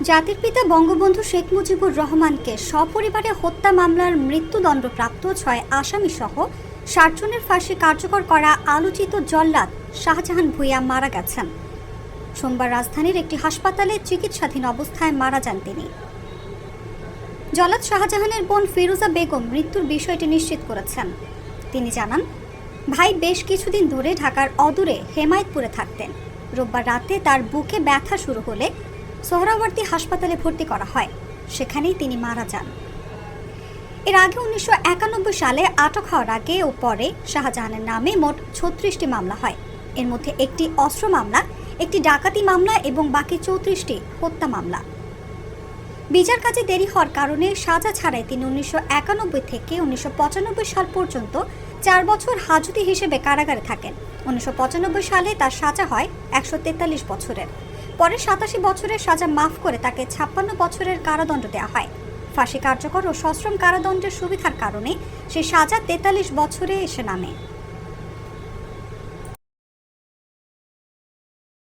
জাতির পিতা বঙ্গবন্ধু শেখ মুজিবুর রহমানকে সপরিবারে হত্যা মামলার মৃত্যুদণ্ডপ্রাপ্ত ৬ আসামি সহ ৬০ জনের ফাঁসি কার্যকর করা আলোচিত জল্লাদ শাহজাহান ভূঁইয়া মারা গেছেন। সোমবার রাজধানীর একটি হাসপাতালে চিকিৎসাধীন অবস্থায় মারা যান তিনি। জল্লাদ শাহজাহানের বোন ফিরোজা বেগম মৃত্যুর বিষয়টি নিশ্চিত করেছেন। তিনি জানান, ভাই বেশ কিছুদিন ধরে ঢাকার অদূরে হেমায়েতপুরে থাকতেন। রোববার রাতে তার বুকে ব্যথা শুরু হলে সোহরাওয়ার্দী হাসপাতালে ভর্তি করা হয়, সেখানেই তিনি মারা যান। এর আগে ১৯৯১ সালে আটক হওয়ার আগে ও পরে শাহজাহানের নামে মোট ৩৬টি মামলা হয়। এর মধ্যে একটি অস্ত্র মামলা, একটি ডাকাতি মামলা এবং বাকি ৩৪টি হত্যা মামলা। বিচার কাজে দেরি হওয়ার কারণে সাজা ছাড়াই তিনি ১৯৯১ থেকে ১৯৯৫ সাল পর্যন্ত ৪ বছর হাজতি হিসেবে কারাগারে থাকেন। ১৯৯৫ সালে তার সাজা হয় ১৪৩ বছরের। পরে ৮৭ বছরের সাজা মাফ করে তাকে ৫৬ বছরের কারাদণ্ড দেওয়া হয়। ফাঁসি কার্যকর ও সশ্রম কারাদণ্ডের সুবিধার কারণে সেই সাজা ৪৩ বছরে এসে নামে।